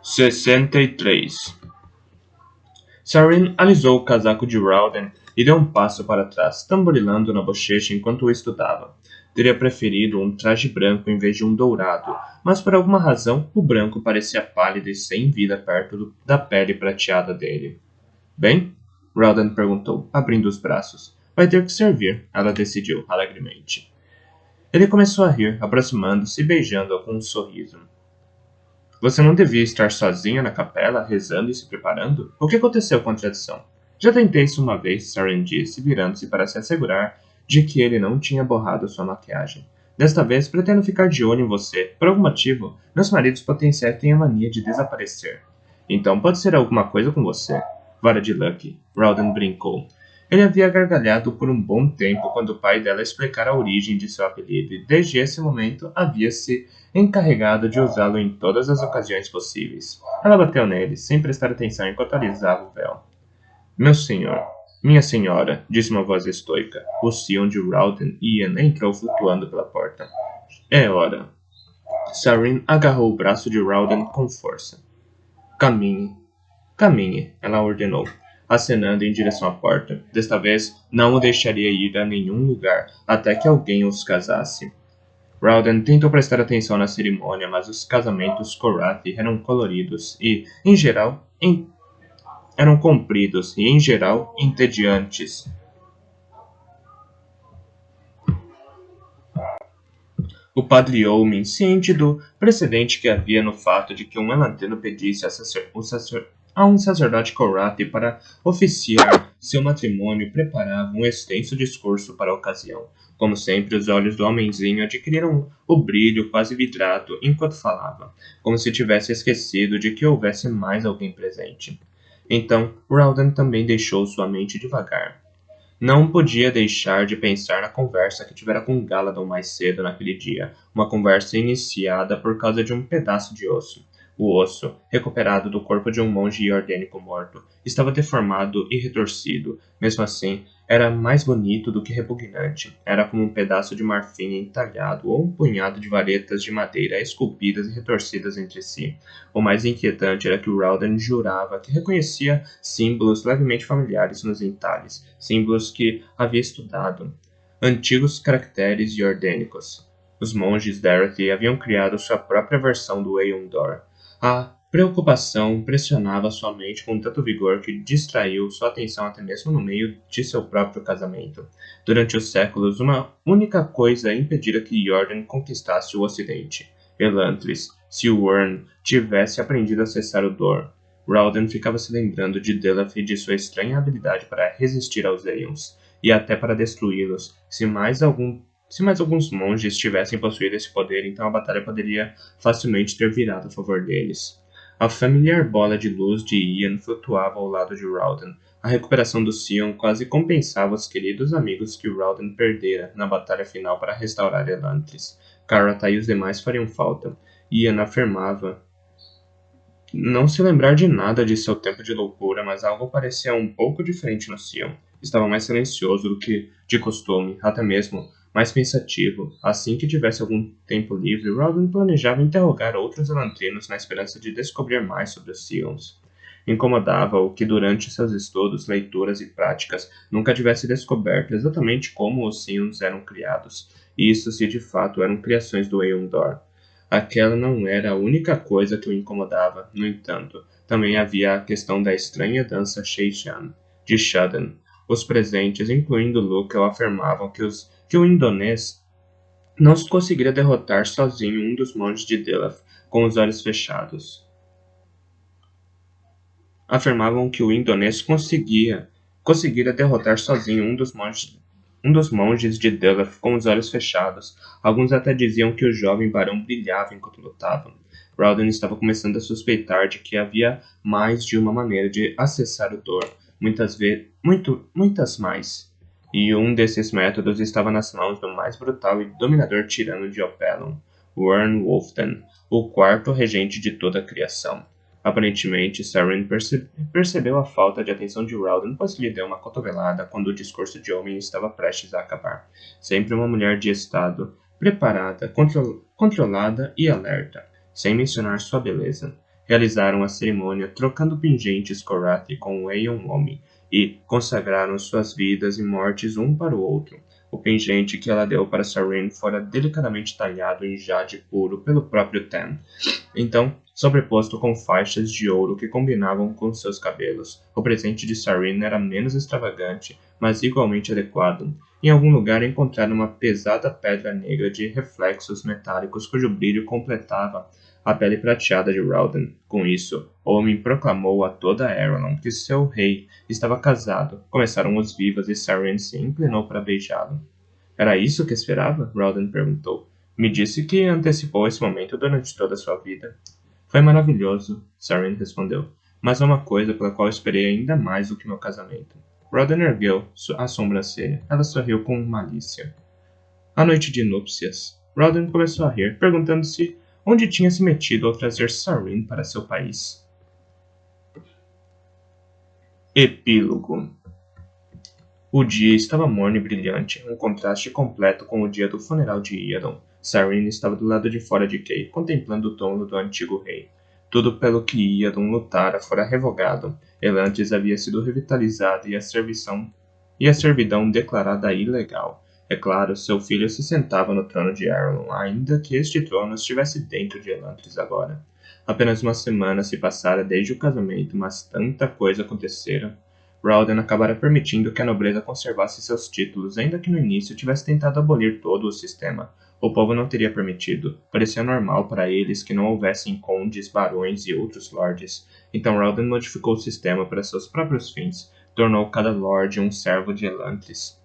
63. Sarin alisou o casaco de Rowden e deu um passo para trás, tamborilando na bochecha enquanto o estudava. Teria preferido um traje branco em vez de um dourado, mas por alguma razão o branco parecia pálido e sem vida perto da pele prateada dele. Bem? Rowden perguntou, abrindo os braços. Vai ter que servir, ela decidiu, alegremente. Ele começou a rir, aproximando-se e beijando-a com um sorriso. Você não devia estar sozinha na capela, rezando e se preparando? O que aconteceu com a tradição? Já tentei isso uma vez, Saren disse, virando-se para se assegurar de que ele não tinha borrado sua maquiagem. Desta vez, pretendo ficar de olho em você. Por algum motivo, meus maridos potenciais têm a mania de desaparecer. Então pode ser alguma coisa com você. Vara de Lucky. Rowden brincou. Ele havia gargalhado por um bom tempo quando o pai dela explicara a origem de seu apelido e desde esse momento havia se encarregado de usá-lo em todas as ocasiões possíveis. Ela bateu nele, sem prestar atenção enquanto alisava o véu. Meu senhor, minha senhora, disse uma voz estoica. O Sion de Rowden Ian entrou flutuando pela porta. É hora. Sarin agarrou o braço de Rowden com força. Caminhe. Caminhe, ela ordenou, acenando em direção à porta. Desta vez, não o deixaria ir a nenhum lugar até que alguém os casasse. Rowden tentou prestar atenção na cerimônia, mas os casamentos Korathi eram coloridos e, em geral, eram compridos e, em geral, entediantes. O padre Omin, ciente do precedente que havia no fato de que um Elantino pedisse a um sacerdote Korathi para oficiar seu matrimônio, preparava um extenso discurso para a ocasião. Como sempre, os olhos do homenzinho adquiriram o brilho quase vidrado enquanto falava, como se tivesse esquecido de que houvesse mais alguém presente. Então, Rowden também deixou sua mente devagar. Não podia deixar de pensar na conversa que tivera com Galadon mais cedo naquele dia, uma conversa iniciada por causa de um pedaço de osso. O osso, recuperado do corpo de um monge iordênico morto, estava deformado e retorcido. Mesmo assim, era mais bonito do que repugnante. Era como um pedaço de marfim entalhado ou um punhado de varetas de madeira esculpidas e retorcidas entre si. O mais inquietante era que Rowden jurava que reconhecia símbolos levemente familiares nos entalhes, símbolos que havia estudado. Antigos caracteres iordênicos. Os monges Dorothy haviam criado sua própria versão do Eondor. A preocupação pressionava sua mente com tanto vigor que distraiu sua atenção até mesmo no meio de seu próprio casamento. Durante os séculos, uma única coisa impedira que Jordan conquistasse o Ocidente. Elantris. Se Wyrn tivesse aprendido a cessar o Dor. Rowden ficava se lembrando de Delaf e de sua estranha habilidade para resistir aos Aeons, e até para destruí-los. Se mais alguns monges tivessem possuído esse poder, então a batalha poderia facilmente ter virado a favor deles. A familiar bola de luz de Ian flutuava ao lado de Rowden. A recuperação do Sion quase compensava os queridos amigos que Rowden perdera na batalha final para restaurar Elantris. Caratha e os demais fariam falta. Ian afirmava não se lembrar de nada de seu tempo de loucura, mas algo parecia um pouco diferente no Sion. Estava mais silencioso do que de costume, até mesmo mais pensativo. Assim que tivesse algum tempo livre, Robin planejava interrogar outros elantrinos na esperança de descobrir mais sobre os Sions. Incomodava-o que durante seus estudos, leituras e práticas nunca tivesse descoberto exatamente como os Sions eram criados, e isso se de fato eram criações do Eondor. Aquela não era a única coisa que o incomodava, no entanto. Também havia a questão da estranha dança Sheishan, de Shadan. Os presentes, incluindo Lukel, afirmavam que o indonês não conseguiria derrotar sozinho um dos monges de Delaf, com os olhos fechados. Afirmavam que o indonês conseguira derrotar sozinho um dos monges de Delaf com os olhos fechados. Alguns até diziam que o jovem barão brilhava enquanto lutava. Rowden estava começando a suspeitar de que havia mais de uma maneira de acessar o Dor, muitas mais. E um desses métodos estava nas mãos do mais brutal e dominador tirano de Opelon, Wyrn Wolfden, o quarto regente de toda a criação. Aparentemente, Sarin percebeu a falta de atenção de Rowden, pois lhe deu uma cotovelada quando o discurso de Omin estava prestes a acabar. Sempre uma mulher de estado, preparada, controlada e alerta, sem mencionar sua beleza. Realizaram a cerimônia trocando pingentes Korathi com o Aeon Omi e consagraram suas vidas e mortes um para o outro. O pingente que ela deu para Sarene fora delicadamente talhado em jade puro pelo próprio Ten, então sobreposto com faixas de ouro que combinavam com seus cabelos. O presente de Sarene era menos extravagante, mas igualmente adequado. Em algum lugar encontraram uma pesada pedra negra de reflexos metálicos cujo brilho completava a pele prateada de Ralden. Com isso, o homem proclamou a toda Arelon que seu rei estava casado. Começaram os vivas e Sarene se inclinou para beijá-lo. Era isso que esperava? Ralden perguntou. Me disse que antecipou esse momento durante toda a sua vida. Foi maravilhoso, Sarene respondeu, mas há uma coisa pela qual esperei ainda mais do que meu casamento. Ralden ergueu a sobrancelha. Ela sorriu com malícia. A noite de núpcias. Ralden começou a rir, perguntando-se onde tinha se metido ao trazer Sarene para seu país. Epílogo. O dia estava morno e brilhante, um contraste completo com o dia do funeral de Iadon. Sarene estava do lado de fora de Kay, contemplando o túmulo do antigo rei. Tudo pelo que Iadon lutara fora revogado. Elantris havia sido revitalizada e a servidão declarada ilegal. É claro, seu filho se sentava no trono de Arelon, ainda que este trono estivesse dentro de Elantris agora. Apenas uma semana se passara desde o casamento, mas tanta coisa acontecera. Ralden acabara permitindo que a nobreza conservasse seus títulos, ainda que no início tivesse tentado abolir todo o sistema. O povo não teria permitido. Parecia normal para eles que não houvessem condes, barões e outros lordes. Então Ralden modificou o sistema para seus próprios fins. Tornou cada lorde um servo de Elantris,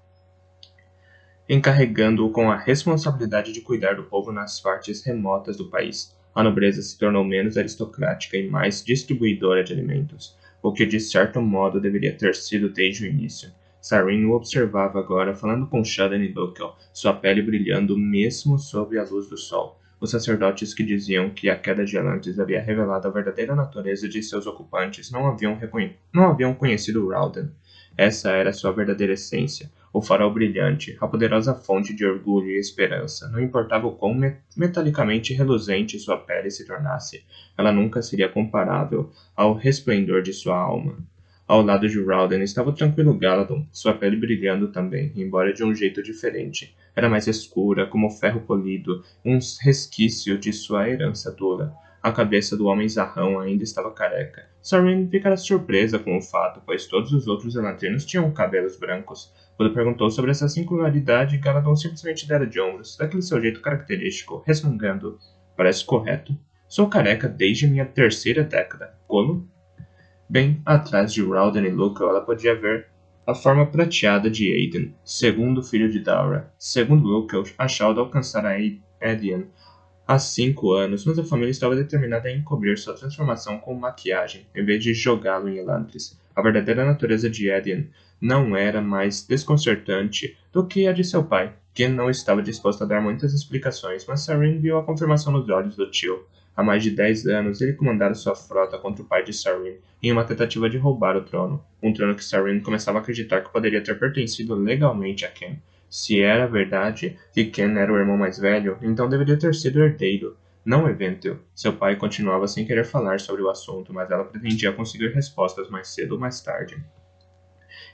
encarregando-o com a responsabilidade de cuidar do povo nas partes remotas do país. A nobreza se tornou menos aristocrática e mais distribuidora de alimentos, o que de certo modo deveria ter sido desde o início. Sarene o observava agora, falando com Shadan e Lukel, sua pele brilhando mesmo sob a luz do sol. Os sacerdotes que diziam que a queda de Elantris havia revelado a verdadeira natureza de seus ocupantes não haviam conhecido Ralden. Essa era sua verdadeira essência, o farol brilhante, a poderosa fonte de orgulho e esperança. Não importava o quão metalicamente reluzente sua pele se tornasse, ela nunca seria comparável ao resplendor de sua alma. Ao lado de Ralden estava o tranquilo Galadon, sua pele brilhando também, embora de um jeito diferente. Era mais escura, como ferro polido, um resquício de sua herança dura. A cabeça do homem zarrão ainda estava careca. Sarene ficara surpresa com o fato, pois todos os outros elantrinos tinham cabelos brancos. Quando perguntou sobre essa singularidade, Galadon simplesmente dera de ombros, daquele seu jeito característico, resmungando. Parece correto. Sou careca desde minha 3ª década. Como? Bem atrás de Ralden e Lukel, ela podia ver a forma prateada de Aiden, segundo filho de Daura. Segundo Lukel, a Shauda alcançara Edian há 5 anos, mas a família estava determinada a encobrir sua transformação com maquiagem, em vez de jogá-lo em Elantris. A verdadeira natureza de Edian não era mais desconcertante do que a de seu pai, que não estava disposto a dar muitas explicações, mas Sarene viu a confirmação nos olhos do tio. Há mais de 10 anos, ele comandara sua frota contra o pai de Sarene, em uma tentativa de roubar o trono, um trono que Sarene começava a acreditar que poderia ter pertencido legalmente a Ken. Se era verdade que Ken era o irmão mais velho, então deveria ter sido herdeiro, não Eventil. Seu pai continuava sem querer falar sobre o assunto, mas ela pretendia conseguir respostas mais cedo ou mais tarde.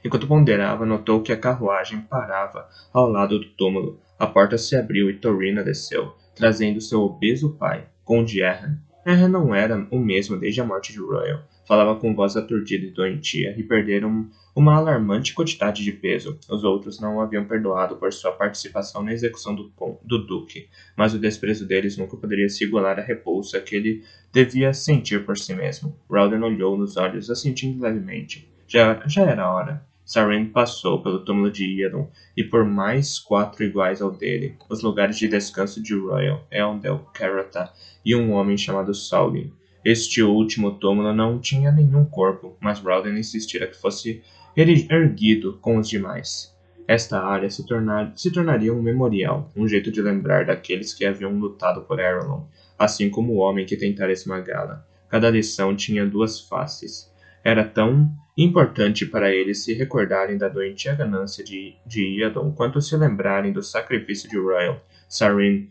Enquanto ponderava, notou que a carruagem parava ao lado do túmulo. A porta se abriu e Torrina desceu, trazendo seu obeso pai, Conde Erran. Erran não era o mesmo desde a morte de Royal. Falava com voz aturdida e doentia, e perderam uma alarmante quantidade de peso. Os outros não o haviam perdoado por sua participação na execução do Duque, mas o desprezo deles nunca poderia se igualar à repulsa que ele devia sentir por si mesmo. Ralden olhou nos olhos, assentindo levemente. Já era hora. Sarene passou pelo túmulo de Iadon e por mais 4 iguais ao dele, os lugares de descanso de Royal, Eondel, Carota e um homem chamado Saulin. Este último túmulo não tinha nenhum corpo, mas Ralden insistira que fosse erguido com os demais. Esta área se tornaria um memorial, um jeito de lembrar daqueles que haviam lutado por Arelon, assim como o homem que tentara esmagá-la. Cada lição tinha 2 faces. Era tão importante para eles se recordarem da doentia ganância de Iadon quanto se lembrarem do sacrifício de Royal. Sarene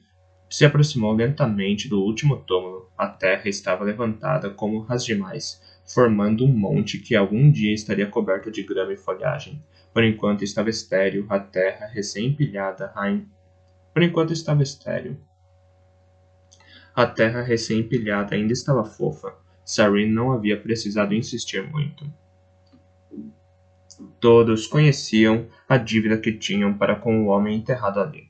se aproximou lentamente do último túmulo. A terra estava levantada como as demais, formando um monte que algum dia estaria coberto de grama e folhagem. Por enquanto estava estéril, a terra recém-empilhada. Por enquanto estava estéril. A terra recém-empilhada ainda estava fofa. Sarin não havia precisado insistir muito. Todos conheciam a dívida que tinham para com o homem enterrado ali.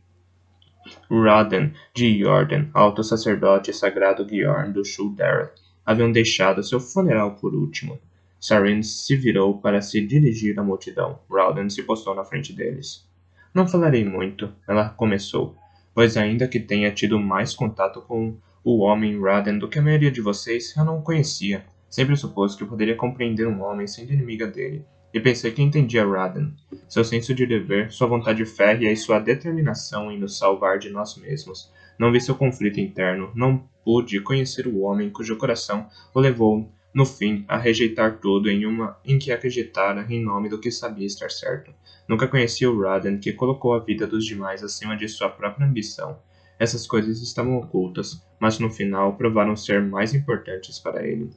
Raden de Jordan, alto sacerdote sagrado Giorn do Shulderath, haviam deixado seu funeral por último. Sarin se virou para se dirigir à multidão. Raden se postou na frente deles. Não falarei muito, ela começou, pois ainda que tenha tido mais contato com o homem Raden do que a maioria de vocês, eu não o conhecia. Sempre supus que eu poderia compreender um homem sendo inimiga dele, e pensei que entendia Raden. Seu senso de dever, sua vontade férrea e sua determinação em nos salvar de nós mesmos. Não vi seu conflito interno, não pude conhecer o homem cujo coração o levou, no fim, a rejeitar tudo em que acreditara em nome do que sabia estar certo. Nunca conheci o Raden que colocou a vida dos demais acima de sua própria ambição. Essas coisas estavam ocultas, mas no final provaram ser mais importantes para ele.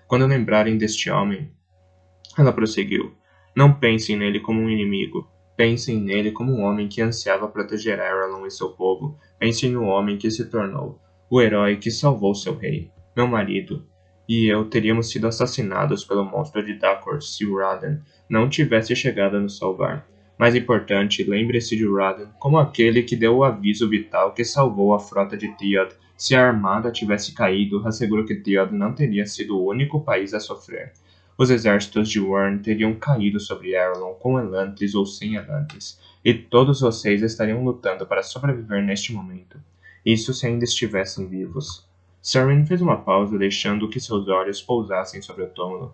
Quando lembrarem deste homem, ela prosseguiu, não pensem nele como um inimigo. Pensem nele como um homem que ansiava proteger Arelon e seu povo. Pensem no homem que se tornou, o herói que salvou seu rei. Meu marido e eu teríamos sido assassinados pelo monstro de Dacor se Raden não tivesse chegado a nos salvar. Mais importante, lembre-se de Raden como aquele que deu o aviso vital que salvou a frota de Theod. Se a armada tivesse caído, asseguro que Theod não teria sido o único país a sofrer. Os exércitos de Wyrn teriam caído sobre Arelon com Elantris ou sem Elantris, e todos vocês estariam lutando para sobreviver neste momento. Isso se ainda estivessem vivos. Sarin fez uma pausa, deixando que seus olhos pousassem sobre o túmulo.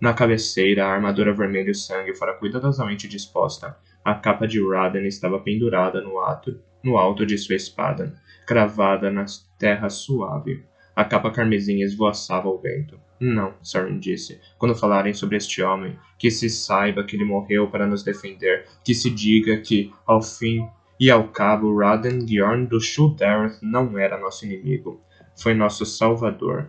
Na cabeceira, a armadura vermelha e sangue fora cuidadosamente disposta. A capa de Raden estava pendurada no alto de sua espada, cravada na terra suave. A capa carmesim esvoaçava ao vento. Não, Sarin disse. Quando falarem sobre este homem, que se saiba que ele morreu para nos defender, que se diga que, ao fim e ao cabo, Raden Giorn do Shulderath não era nosso inimigo. Foi nosso salvador.